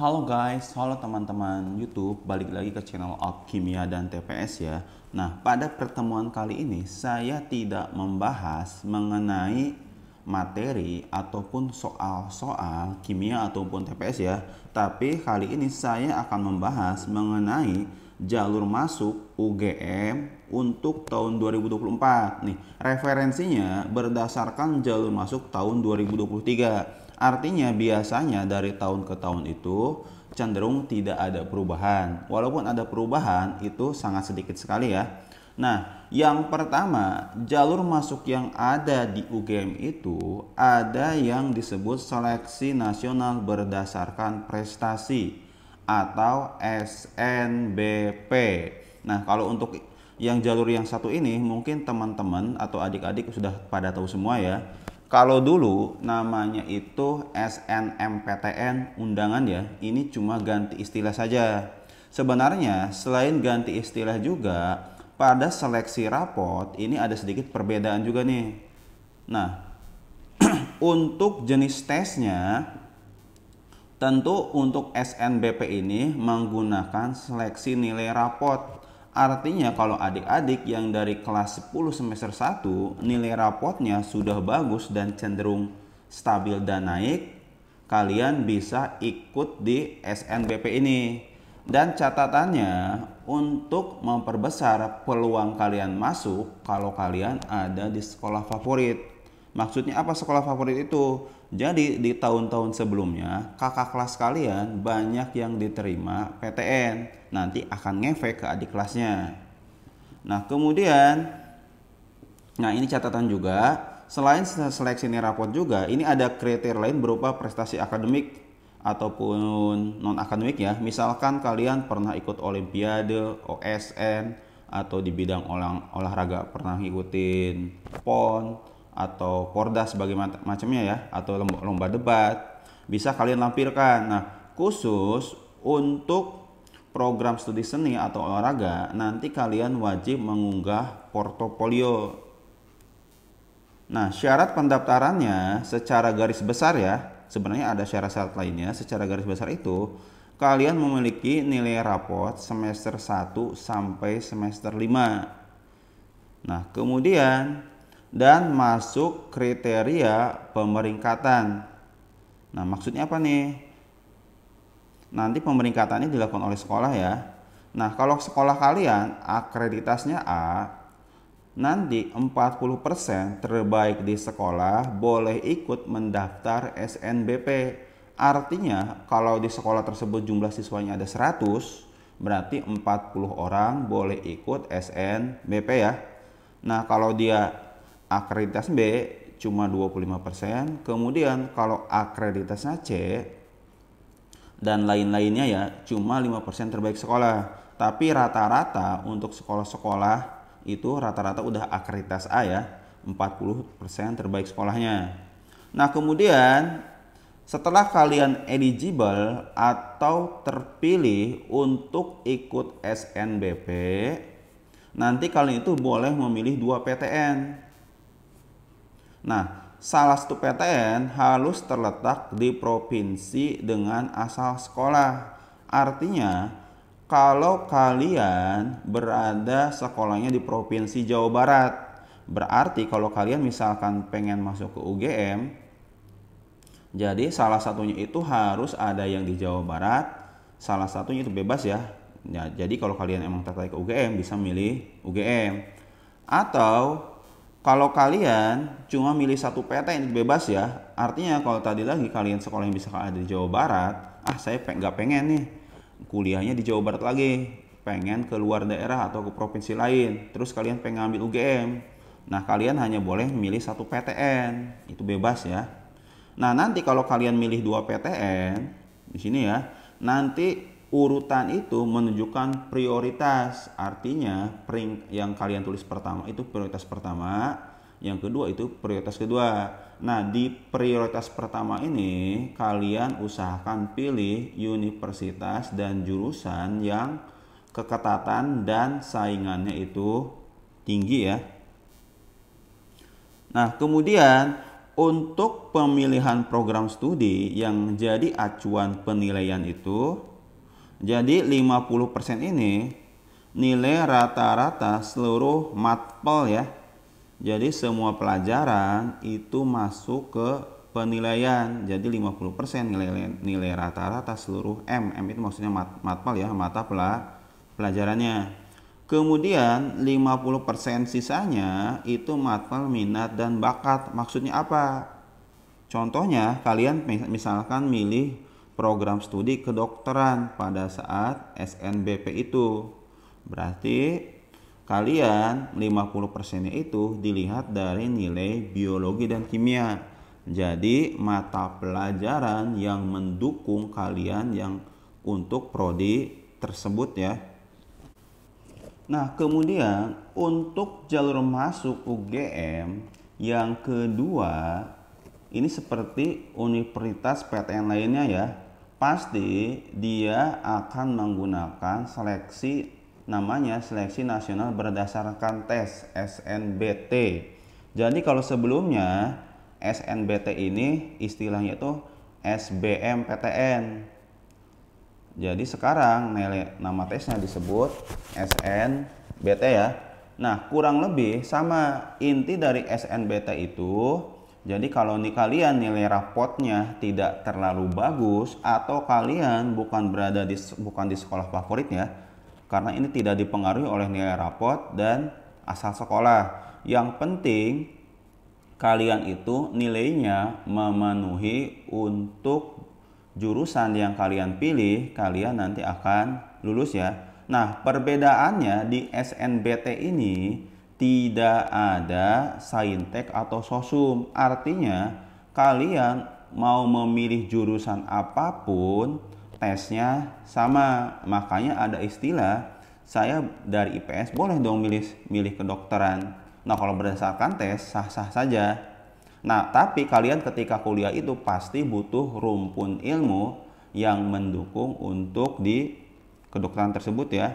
Halo guys, halo teman-teman YouTube, balik lagi ke channel Alkimia dan TPS ya. Nah, pada pertemuan kali ini saya tidak membahas mengenai materi ataupun soal-soal kimia ataupun TPS ya. Tapi kali ini saya akan membahas mengenai jalur masuk UGM untuk tahun 2024. Nih, referensinya berdasarkan jalur masuk tahun 2023. Artinya biasanya dari tahun ke tahun itu cenderung tidak ada perubahan. Walaupun ada perubahan itu sangat sedikit sekali ya. Nah, yang pertama, jalur masuk yang ada di UGM itu ada yang disebut seleksi nasional berdasarkan prestasi atau SNBP. Nah, kalau untuk yang jalur yang satu ini mungkin teman-teman atau adik-adik sudah pada tahu semua ya. Kalau dulu namanya itu SNMPTN undangan ya, ini cuma ganti istilah saja. Sebenarnya selain ganti istilah juga, pada seleksi rapot ini ada sedikit perbedaan juga nih. Nah, untuk jenis tesnya, tentu untuk SNBP ini menggunakan seleksi nilai rapot. Artinya kalau adik-adik yang dari kelas 10 semester 1 nilai rapotnya sudah bagus dan cenderung stabil dan naik, kalian bisa ikut di SNBP ini. Dan catatannya untuk memperbesar peluang kalian masuk kalau kalian ada di sekolah favorit. Maksudnya apa sekolah favorit itu? Jadi di tahun-tahun sebelumnya kakak kelas kalian banyak yang diterima PTN. Nanti akan ngefek ke adik kelasnya. Nah kemudian, nah ini catatan juga. Selain seleksi nirapot juga, ini ada kriteria lain berupa prestasi akademik ataupun non akademik ya. Misalkan kalian pernah ikut olimpiade, OSN, atau di bidang olahraga pernah ngikutin PON atau Porda sebagai macamnya ya, atau lomba debat, bisa kalian lampirkan. Nah, khusus untuk program studi seni atau olahraga, nanti kalian wajib mengunggah portofolio. Nah, syarat pendaftarannya secara garis besar ya, sebenarnya ada syarat-syarat lainnya. Secara garis besar itu, kalian memiliki nilai rapot semester 1 sampai semester 5. Nah, kemudian dan masuk kriteria pemeringkatan. Nah, maksudnya apa nih? Nanti pemeringkatannya dilakukan oleh sekolah ya. Nah, kalau sekolah kalian akreditasnya A, nanti 40% terbaik di sekolah boleh ikut mendaftar SNBP. Artinya, kalau di sekolah tersebut jumlah siswanya ada 100, berarti 40 orang boleh ikut SNBP ya. Nah, kalau dia akreditas B cuma 25%, kemudian kalau akreditasnya C dan lain-lainnya ya cuma 5% terbaik sekolah. Tapi rata-rata untuk sekolah-sekolah itu rata-rata udah akreditas A ya, 40% terbaik sekolahnya. Nah, kemudian setelah kalian eligible atau terpilih untuk ikut SNBP, nanti kalian itu boleh memilih 2 PTN. Nah, salah satu PTN harus terletak di provinsi dengan asal sekolah. Artinya, kalau kalian berada sekolahnya di provinsi Jawa Barat, berarti kalau kalian misalkan pengen masuk ke UGM, jadi salah satunya itu harus ada yang di Jawa Barat, salah satunya itu bebas ya. Ya, jadi kalau kalian emang tertarik ke UGM bisa milih UGM. Atau kalau kalian cuma milih satu PTN itu bebas ya. Artinya kalau tadi lagi kalian sekolah yang bisa ada di Jawa Barat, saya nggak pengen nih kuliahnya di Jawa Barat lagi, pengen ke luar daerah atau ke provinsi lain, terus kalian pengen ambil UGM. Nah, kalian hanya boleh milih satu PTN, itu bebas ya. Nah, nanti kalau kalian milih 2 PTN di sini ya, nanti urutan itu menunjukkan prioritas. Artinya yang kalian tulis pertama itu prioritas pertama, yang kedua itu prioritas kedua. Nah, di prioritas pertama ini kalian usahakan pilih universitas dan jurusan yang keketatan dan saingannya itu tinggi ya. Nah, kemudian untuk pemilihan program studi yang jadi acuan penilaian itu, jadi 50% ini nilai rata-rata seluruh matkul ya. Jadi semua pelajaran itu masuk ke penilaian. Jadi 50% nilai rata-rata seluruh M itu maksudnya matkul ya, mata pelajarannya. Kemudian 50% sisanya itu matkul minat dan bakat. Maksudnya apa? Contohnya kalian misalkan milih program studi kedokteran pada saat SNBP itu. Berarti kalian 50%-nya itu dilihat dari nilai biologi dan kimia. Jadi mata pelajaran yang mendukung kalian yang untuk prodi tersebut ya. Nah, kemudian untuk jalur masuk UGM yang kedua, ini seperti universitas PTN lainnya ya. Pasti dia akan menggunakan seleksi, namanya seleksi nasional berdasarkan tes SNBT. Jadi kalau sebelumnya SNBT ini istilahnya itu SBMPTN. Jadi sekarang nama tesnya disebut SNBT ya. Nah, kurang lebih sama inti dari SNBT itu. Jadi kalau kalian nilai rapotnya tidak terlalu bagus atau kalian bukan di sekolah favorit ya. Karena ini tidak dipengaruhi oleh nilai rapot dan asal sekolah. Yang penting kalian itu nilainya memenuhi untuk jurusan yang kalian pilih, kalian nanti akan lulus ya. Nah, perbedaannya di SNBT ini tidak ada saintek atau sosum. Artinya kalian mau memilih jurusan apapun, tesnya sama. Makanya ada istilah, saya dari IPS boleh dong milih kedokteran. Nah, kalau berdasarkan tes sah-sah saja. Nah, tapi kalian ketika kuliah itu pasti butuh rumpun ilmu yang mendukung untuk di kedokteran tersebut ya.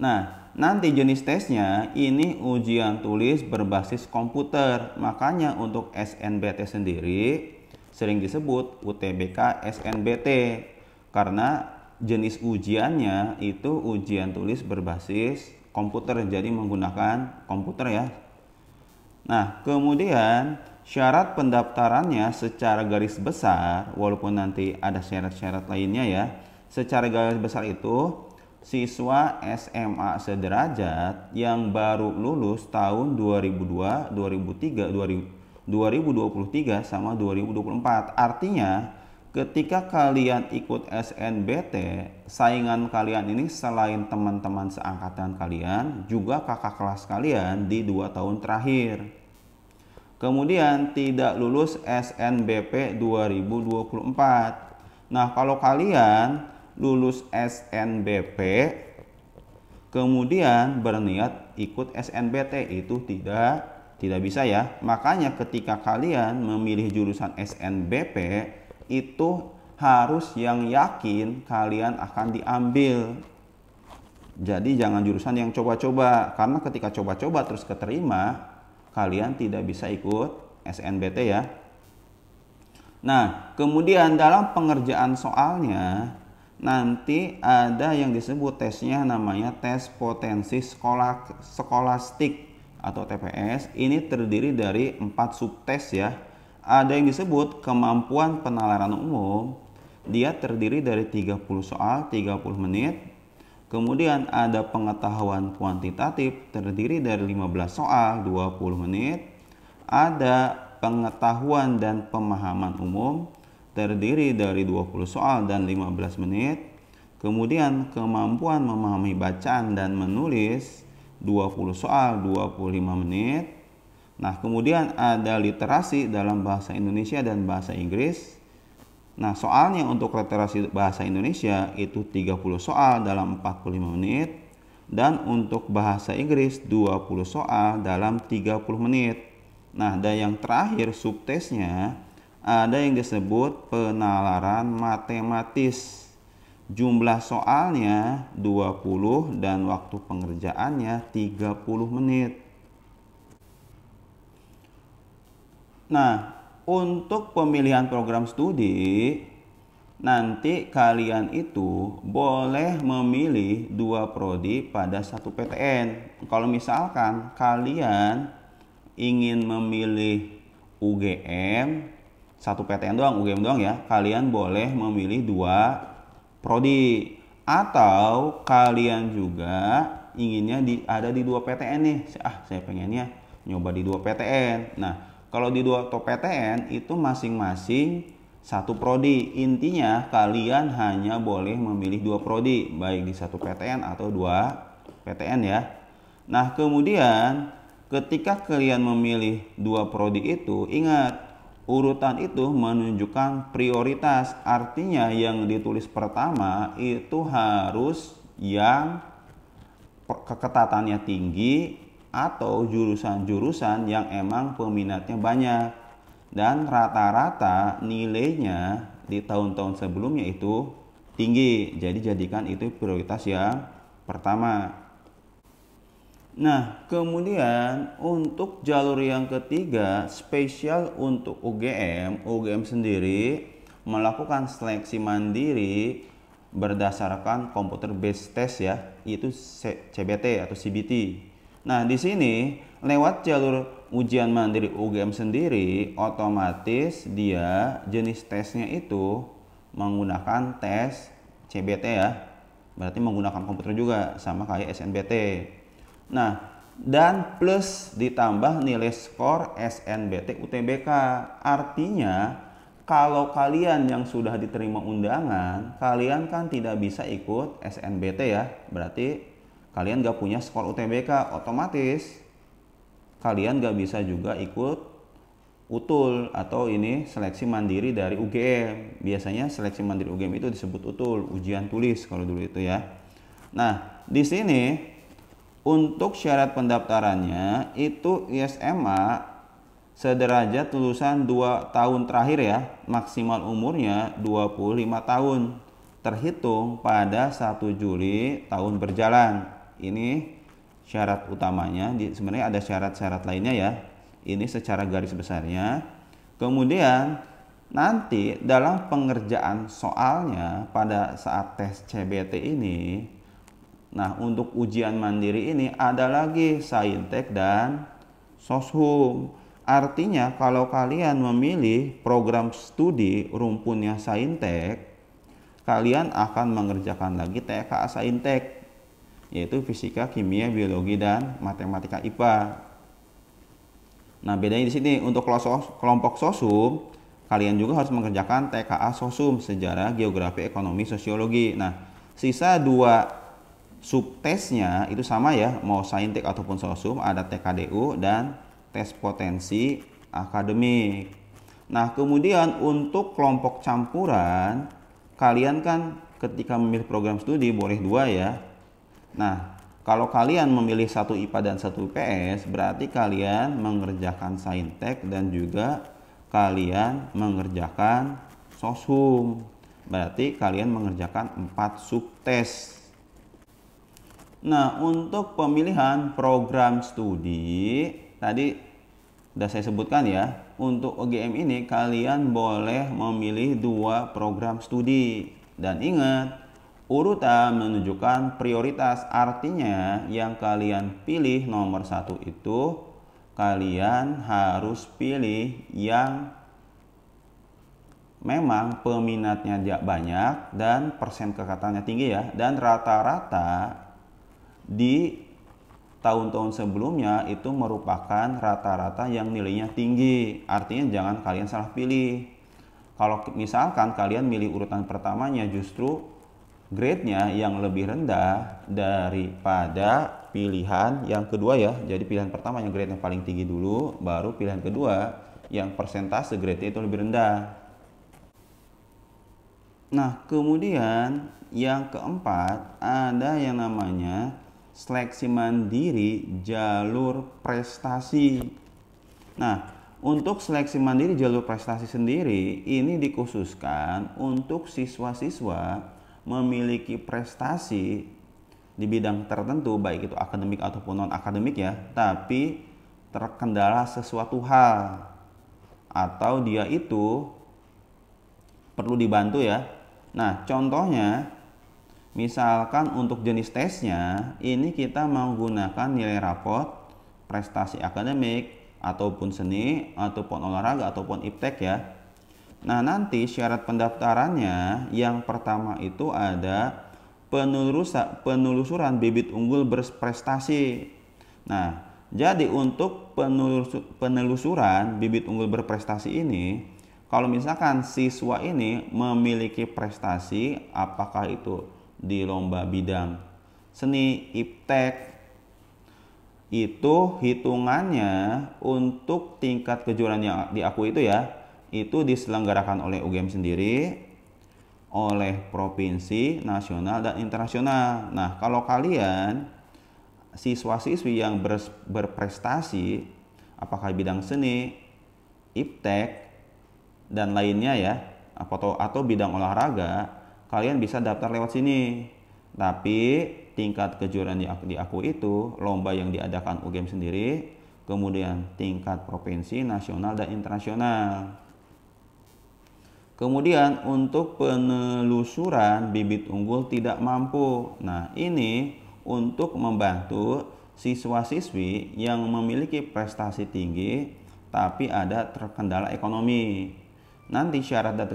Nah, nanti jenis tesnya ini ujian tulis berbasis komputer. Makanya untuk SNBT sendiri sering disebut UTBK SNBT. Karena jenis ujiannya itu ujian tulis berbasis komputer. Jadi menggunakan komputer ya. Nah, kemudian syarat pendaftarannya secara garis besar, walaupun nanti ada syarat-syarat lainnya ya. Secara garis besar itu, siswa SMA sederajat yang baru lulus tahun 2002, 2003, 2023 sama 2024. Artinya, ketika kalian ikut SNBT, saingan kalian ini selain teman-teman seangkatan kalian, juga kakak kelas kalian di 2 tahun terakhir. Kemudian tidak lulus SNBP 2024. Nah, kalau kalian lulus SNBP kemudian berniat ikut SNBT itu tidak bisa ya. Makanya ketika kalian memilih jurusan SNBP itu harus yang yakin kalian akan diambil. Jadi jangan jurusan yang coba-coba, karena ketika coba-coba terus keterima, kalian tidak bisa ikut SNBT ya. Nah, kemudian dalam pengerjaan soalnya nanti ada yang disebut tesnya namanya tes potensi skolastik atau TPS. Ini terdiri dari 4 subtes ya. Ada yang disebut kemampuan penalaran umum. Dia terdiri dari 30 soal 30 menit. Kemudian ada pengetahuan kuantitatif terdiri dari 15 soal 20 menit. Ada pengetahuan dan pemahaman umum terdiri dari 20 soal dan 15 menit. Kemudian kemampuan memahami bacaan dan menulis 20 soal 25 menit. Nah, kemudian ada literasi dalam bahasa Indonesia dan bahasa Inggris. Nah, soalnya untuk literasi bahasa Indonesia itu 30 soal dalam 45 menit. Dan untuk bahasa Inggris 20 soal dalam 30 menit. Nah, dan yang terakhir subtesnya ada yang disebut penalaran matematis. Jumlah soalnya 20 dan waktu pengerjaannya 30 menit. Nah, untuk pemilihan program studi, nanti kalian itu boleh memilih 2 prodi pada 1 PTN. Kalau misalkan kalian ingin memilih UGM, 1 PTN doang, UGM doang ya, kalian boleh memilih 2 prodi. Atau kalian juga inginnya ada di 2 PTN nih. Saya pengennya nyoba di 2 PTN. Nah, kalau di 2 PTN itu masing-masing 1 prodi. Intinya kalian hanya boleh memilih 2 prodi, baik di 1 PTN atau 2 PTN ya. Nah, kemudian ketika kalian memilih 2 prodi itu, ingat urutan itu menunjukkan prioritas. Artinya yang ditulis pertama itu harus yang keketatannya tinggi atau jurusan-jurusan yang emang peminatnya banyak dan rata-rata nilainya di tahun-tahun sebelumnya itu tinggi. Jadi jadikan itu prioritas yang pertama. Nah, kemudian untuk jalur yang ketiga, spesial untuk UGM sendiri melakukan seleksi mandiri berdasarkan computer based test ya, itu CBT atau CBT. Nah, di sini lewat jalur ujian mandiri UGM sendiri, otomatis dia jenis tesnya itu menggunakan tes CBT ya. Berarti menggunakan komputer juga, sama kayak SNBT. Nah, dan plus ditambah nilai skor SNBT UTBK. Artinya kalau kalian yang sudah diterima undangan, kalian kan tidak bisa ikut SNBT ya. Berarti kalian gak punya skor UTBK, otomatis kalian gak bisa juga ikut UTUL atau ini seleksi mandiri dari UGM. Biasanya seleksi mandiri UGM itu disebut UTUL, ujian tulis kalau dulu itu ya. Nah, di sini untuk syarat pendaftarannya itu ISMA sederajat lulusan 2 tahun terakhir ya, maksimal umurnya 25 tahun terhitung pada 1 Juli tahun berjalan. Ini syarat utamanya. Sebenarnya ada syarat-syarat lainnya ya, ini secara garis besarnya. Kemudian nanti dalam pengerjaan soalnya pada saat tes CBT ini, nah untuk ujian mandiri ini ada lagi Saintek dan Soshum. Artinya kalau kalian memilih program studi rumpunnya Saintek, kalian akan mengerjakan lagi TKA Saintek, yaitu fisika, kimia, biologi, dan matematika IPA. Nah, bedanya di sini untuk kelompok Soshum, kalian juga harus mengerjakan TKA Soshum, sejarah, geografi, ekonomi, sosiologi. Nah, sisa 2 subtesnya itu sama ya, mau Saintek ataupun Soshum, ada TKDU dan tes potensi akademik. Nah, kemudian untuk kelompok campuran, kalian kan ketika memilih program studi boleh 2 ya. Nah, kalau kalian memilih 1 IPA dan 1 IPS, berarti kalian mengerjakan Saintek dan juga kalian mengerjakan Soshum. Berarti kalian mengerjakan 4 subtes. Nah, untuk pemilihan program studi tadi sudah saya sebutkan ya, untuk UGM ini kalian boleh memilih 2 program studi. Dan ingat, urutan menunjukkan prioritas. Artinya yang kalian pilih nomor 1 itu kalian harus pilih yang memang peminatnya banyak dan persen keketatannya tinggi ya. Dan rata-rata di tahun-tahun sebelumnya itu merupakan rata-rata yang nilainya tinggi. Artinya jangan kalian salah pilih. Kalau misalkan kalian milih urutan pertamanya, justru grade-nya yang lebih rendah daripada pilihan yang kedua ya. Jadi pilihan pertama yang grade yang paling tinggi dulu, baru pilihan kedua yang persentase grade-nya itu lebih rendah. Nah, kemudian yang keempat ada yang namanya seleksi mandiri jalur prestasi. Nah, untuk seleksi mandiri jalur prestasi sendiri ini dikhususkan untuk siswa-siswa memiliki prestasi di bidang tertentu, baik itu akademik ataupun non akademik ya, tapi terkendala sesuatu hal. atau dia itu perlu dibantu ya. Nah, contohnya misalkan untuk jenis tesnya ini kita menggunakan nilai rapot prestasi akademik ataupun seni ataupun olahraga ataupun iptek ya. Nah, nanti syarat pendaftarannya yang pertama itu ada penelusuran bibit unggul berprestasi. Nah, jadi untuk penelusuran bibit unggul berprestasi ini, kalau misalkan siswa ini memiliki prestasi, apakah itu di lomba bidang seni, iptek, itu hitungannya untuk tingkat kejuaraan yang diakui itu ya, itu diselenggarakan oleh UGM sendiri, oleh provinsi, nasional, dan internasional. Nah, kalau kalian siswa-siswi yang berprestasi, apakah bidang seni, iptek, dan lainnya ya, atau bidang olahraga, kalian bisa daftar lewat sini. Tapi tingkat kejuaraan yang diakui itu lomba yang diadakan UGM sendiri, kemudian tingkat provinsi, nasional, dan internasional. Kemudian untuk penelusuran bibit unggul tidak mampu. Nah, ini untuk membantu siswa-siswi yang memiliki prestasi tinggi tapi ada terkendala ekonomi. Nanti syarat dan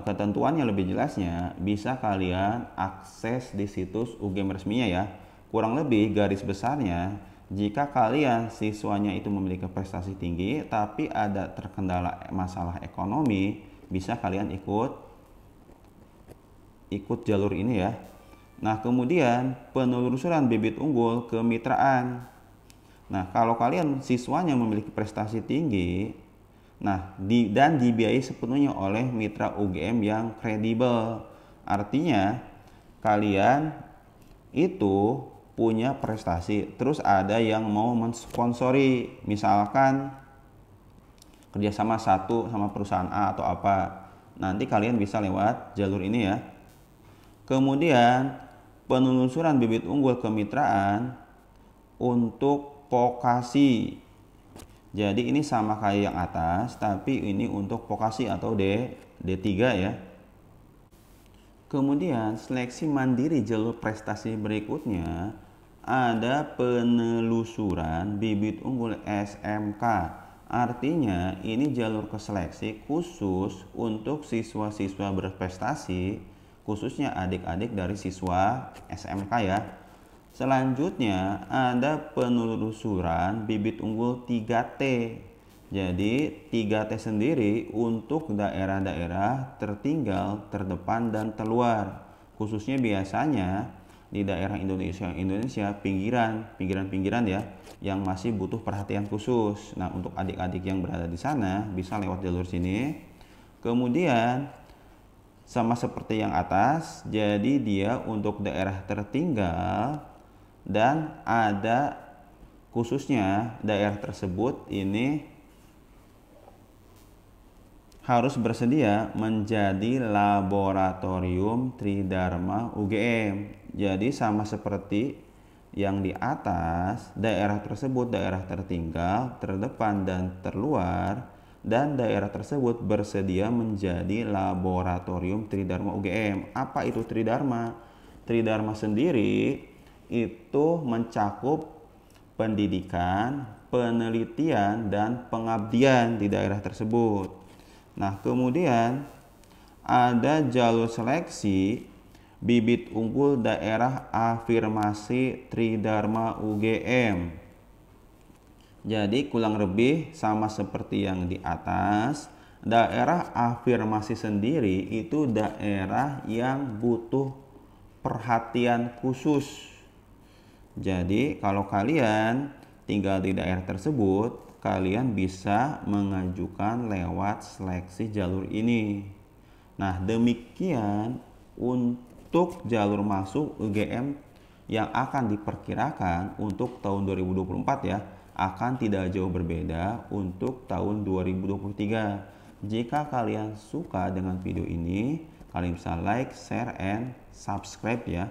ketentuannya lebih jelasnya bisa kalian akses di situs UGM resminya ya. Kurang lebih garis besarnya, jika kalian siswanya itu memiliki prestasi tinggi tapi ada terkendala masalah ekonomi, bisa kalian ikut jalur ini ya. Nah, kemudian penelusuran bibit unggul kemitraan. Nah, kalau kalian siswanya memiliki prestasi tinggi, nah, dan dibiayai sepenuhnya oleh mitra UGM yang kredibel. Artinya kalian itu punya prestasi, terus ada yang mau mensponsori, misalkan kerjasama sama perusahaan A atau apa. Nanti kalian bisa lewat jalur ini ya. Kemudian penelusuran bibit unggul kemitraan untuk vokasi. Jadi ini sama kayak yang atas, tapi ini untuk vokasi atau D3 ya. Kemudian seleksi mandiri jalur prestasi berikutnya ada penelusuran bibit unggul SMK. Artinya ini jalur keseleksi khusus untuk siswa-siswa berprestasi, khususnya adik-adik dari siswa SMK ya. Selanjutnya ada penelusuran bibit unggul 3T. Jadi 3T sendiri untuk daerah-daerah tertinggal, terdepan, dan terluar. Khususnya biasanya di daerah Indonesia pinggiran ya, yang masih butuh perhatian khusus. Nah, untuk adik-adik yang berada di sana bisa lewat jalur sini. Kemudian sama seperti yang atas, jadi dia untuk daerah tertinggal dan ada khususnya daerah tersebut ini harus bersedia menjadi laboratorium Tridharma UGM. Jadi sama seperti yang di atas, daerah tersebut daerah tertinggal, terdepan, dan terluar, dan daerah tersebut bersedia menjadi laboratorium Tridharma UGM. Apa itu Tridharma? Tridharma sendiri itu mencakup pendidikan, penelitian, dan pengabdian di daerah tersebut. Nah, kemudian ada jalur seleksi bibit unggul daerah afirmasi Tridharma UGM. Jadi kurang lebih sama seperti yang di atas. Daerah afirmasi sendiri itu daerah yang butuh perhatian khusus. Jadi kalau kalian tinggal di daerah tersebut, kalian bisa mengajukan lewat seleksi jalur ini. Nah, demikian untuk jalur masuk UGM yang akan diperkirakan untuk tahun 2024 ya, akan tidak jauh berbeda untuk tahun 2023. Jika kalian suka dengan video ini, kalian bisa like, share, and subscribe ya.